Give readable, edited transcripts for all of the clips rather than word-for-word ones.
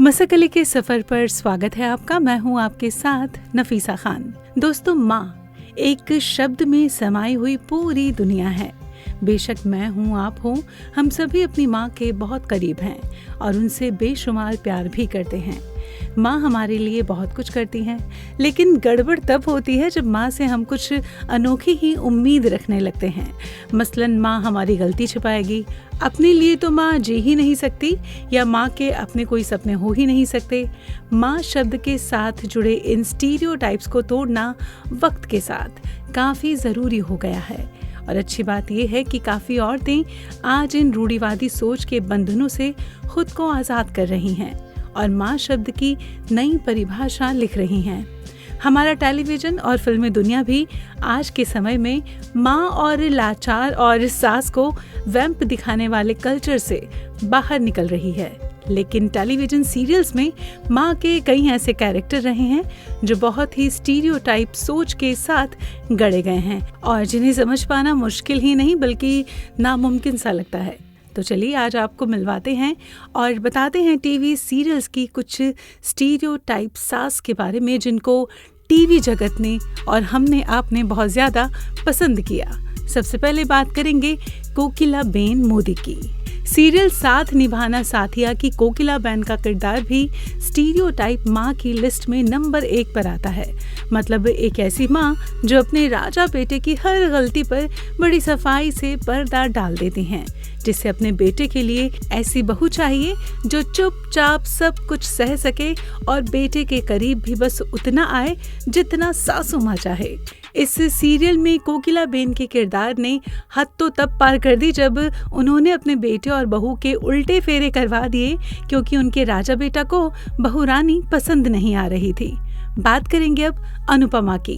मसकली के सफर पर स्वागत है आपका। मैं हूं आपके साथ नफीसा खान। दोस्तों, माँ एक शब्द में समाई हुई पूरी दुनिया है। बेशक मैं हूँ, आप हो, हम सभी अपनी माँ के बहुत करीब हैं और उनसे बेशुमार प्यार भी करते हैं। माँ हमारे लिए बहुत कुछ करती हैं, लेकिन गड़बड़ तब होती है जब माँ से हम कुछ अनोखी ही उम्मीद रखने लगते हैं। मसलन माँ हमारी गलती छिपाएगी, अपने लिए तो माँ जी ही नहीं सकती, या माँ के अपने कोई सपने हो ही नहीं सकते। माँ शब्द के साथ जुड़े इन स्टीरियोटाइप्स को तोड़ना वक्त के साथ काफ़ी ज़रूरी हो गया है। और अच्छी बात यह है कि काफ़ी औरतें आज इन रूढ़िवादी सोच के बंधनों से खुद को आज़ाद कर रही हैं और माँ शब्द की नई परिभाषा लिख रही हैं। हमारा टेलीविज़न और फिल्मी दुनिया भी आज के समय में माँ और लाचार और सास को वैम्प दिखाने वाले कल्चर से बाहर निकल रही है। लेकिन टेलीविज़न सीरियल्स में माँ के कई ऐसे कैरेक्टर रहे हैं जो बहुत ही स्टीरियोटाइप सोच के साथ गढ़े गए हैं और जिन्हें समझ पाना मुश्किल ही नहीं बल्कि नामुमकिन सा लगता है। तो चलिए आज आपको मिलवाते हैं और बताते हैं टीवी सीरियल्स की कुछ स्टीरियोटाइप सास के बारे में जिनको टीवी जगत ने और हमने आपने बहुत ज़्यादा पसंद किया। सबसे पहले बात करेंगे कोकिलाबेन मोदी की। सीरियल साथ निभाना साथिया की कोकिलाबेन का किरदार भी स्टीरियोटाइप माँ की लिस्ट में नंबर 1 पर आता है। मतलब एक ऐसी माँ जो अपने राजा बेटे की हर गलती पर बड़ी सफाई से पर्दा डाल देती हैं, जिससे अपने बेटे के लिए ऐसी बहू चाहिए जो चुपचाप सब कुछ सह सके और बेटे के करीब भी बस उतना आए जितना सासू माँ चाहे। इस सीरियल में कोकिलाबेन के किरदार ने हद तो तब पार कर दी जब उन्होंने अपने बेटे और बहू के उल्टे फेरे करवा दिए क्योंकि उनके राजा बेटा को बहू रानी पसंद नहीं आ रही थी। बात करेंगे अब अनुपमा की।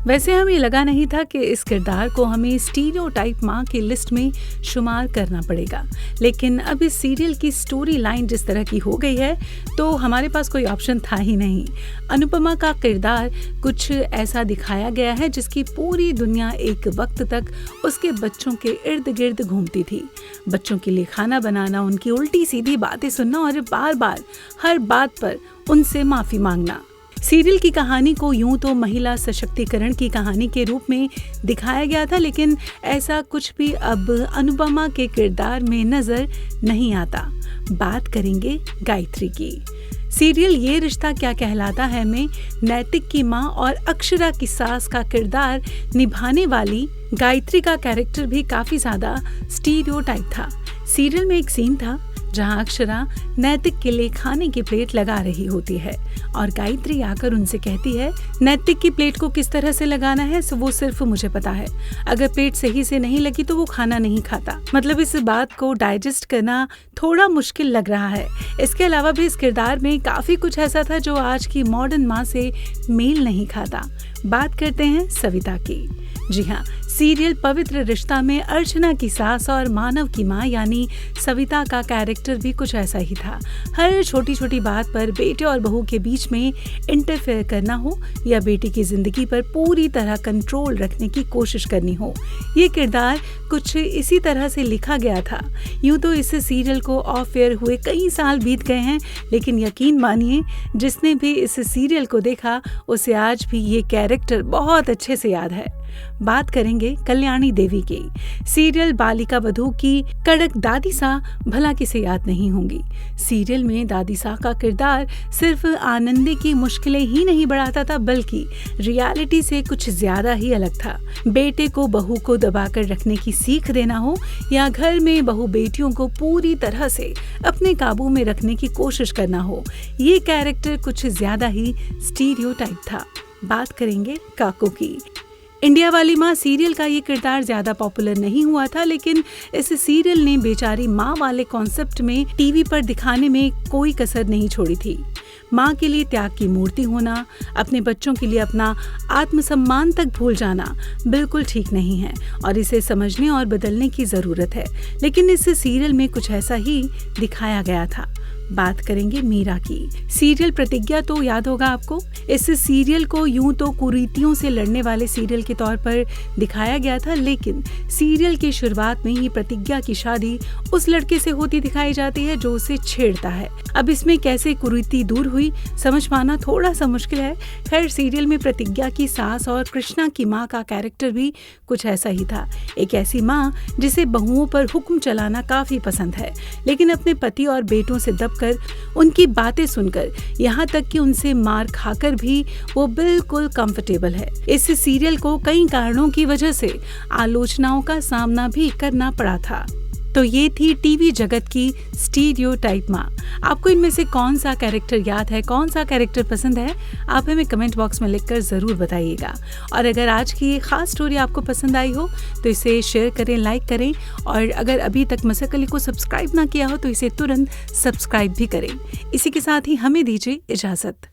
वैसे हमें लगा नहीं था कि इस किरदार को हमें स्टीरियोटाइप माँ की लिस्ट में शुमार करना पड़ेगा, लेकिन अब इस सीरियल की स्टोरी लाइन जिस तरह की हो गई है तो हमारे पास कोई ऑप्शन था ही नहीं। अनुपमा का किरदार कुछ ऐसा दिखाया गया है जिसकी पूरी दुनिया एक वक्त तक उसके बच्चों के इर्द गिर्द घूमती थी। बच्चों के लिए खाना बनाना, उनकी उल्टी सीधी बातें सुनना और बार बार हर बात पर उनसे माफ़ी मांगना। सीरियल की कहानी को यूं तो महिला सशक्तिकरण की कहानी के रूप में दिखाया गया था, लेकिन ऐसा कुछ भी अब अनुपमा के किरदार में नजर नहीं आता। बात करेंगे गायत्री की। सीरियल ये रिश्ता क्या कहलाता है में नैतिक की माँ और अक्षरा की सास का किरदार निभाने वाली गायत्री का कैरेक्टर भी काफी ज्यादा स्टीरियोटाइप था। सीरियल में एक सीन था जहां अक्षरा नैतिक के लिए खाने की प्लेट लगा रही होती है और गायत्री आकर उनसे कहती है, नैतिक की प्लेट को किस तरह से लगाना है वो सिर्फ मुझे पता है, अगर प्लेट सही से नहीं लगी तो वो खाना नहीं खाता। मतलब इस बात को डाइजेस्ट करना थोड़ा मुश्किल लग रहा है। इसके अलावा भी इस किरदार में काफी कुछ ऐसा था जो आज की मॉडर्न माँ से मेल नहीं खाता। बात करते हैं सविता की। जी हाँ, सीरियल पवित्र रिश्ता में अर्चना की सास और मानव की माँ यानी सविता का कैरेक्टर भी कुछ ऐसा ही था। हर छोटी छोटी बात पर बेटे और बहू के बीच में इंटरफेयर करना हो या बेटी की जिंदगी पर पूरी तरह कंट्रोल रखने की कोशिश करनी हो, ये किरदार कुछ इसी तरह से लिखा गया था। यूँ तो इस सीरियल को ऑफ एयर हुए कई साल बीत गए हैं, लेकिन यकीन मानिए जिसने भी इस सीरियल को देखा उसे आज भी ये कैरेक्टर बहुत अच्छे से याद है। बात करेंगे कल्याणी देवी की। सीरियल बालिका वधू की कड़क दादी सा भला किसे याद नहीं होंगी। सीरियल में दादी सा का किरदार सिर्फ आनंदी की मुश्किलें ही नहीं बढ़ाता था बल्कि रियलिटी से कुछ ज्यादा ही अलग था। बेटे को बहू को दबाकर रखने की सीख देना हो या घर में बहू बेटियों को पूरी तरह से अपने काबू में रखने की कोशिश करना हो, ये कैरेक्टर कुछ ज्यादा ही स्टीरियोटाइप था। बात करेंगे काकू की। इंडिया वाली माँ सीरियल का ये किरदार ज्यादा पॉपुलर नहीं हुआ था, लेकिन इस सीरियल ने बेचारी माँ वाले कॉन्सेप्ट में टीवी पर दिखाने में कोई कसर नहीं छोड़ी थी। माँ के लिए त्याग की मूर्ति होना, अपने बच्चों के लिए अपना आत्मसम्मान तक भूल जाना बिल्कुल ठीक नहीं है और इसे समझने और बदलने की ज़रूरत है। लेकिन इस सीरियल में कुछ ऐसा ही दिखाया गया था। बात करेंगे मीरा की। सीरियल प्रतिज्ञा तो याद होगा आपको। इस सीरियल को यूं तो कुरीतियों से लड़ने वाले सीरियल के तौर पर दिखाया गया था, लेकिन सीरियल की शुरुआत में ही प्रतिज्ञा की शादी उस लड़के से होती दिखाई जाती है जो उसे छेड़ता है। अब इसमें कैसे कुरीति दूर हुई समझ पाना थोड़ा सा मुश्किल है। खैर, सीरियल में प्रतिज्ञा की सास और कृष्णा की माँ का कैरेक्टर भी कुछ ऐसा ही था। एक ऐसी माँ जिसे बहुओं पर हुक्म चलाना काफी पसंद है, लेकिन अपने पति और बेटों से दबकर उनकी बातें सुनकर, यहाँ तक कि उनसे मार खाकर भी वो बिल्कुल कंफर्टेबल है। इस सीरियल को कई कारणों की वजह से आलोचनाओं का सामना भी करना पड़ा था। तो ये थी टीवी जगत की स्टीरियोटाइप माँ। आपको इनमें से कौन सा कैरेक्टर याद है, कौन सा कैरेक्टर पसंद है, आप हमें कमेंट बॉक्स में लिखकर ज़रूर बताइएगा। और अगर आज की ये खास स्टोरी आपको पसंद आई हो तो इसे शेयर करें, लाइक करें, और अगर अभी तक मसकली को सब्सक्राइब ना किया हो तो इसे तुरंत सब्सक्राइब भी करें। इसी के साथ ही हमें दीजिए इजाज़त।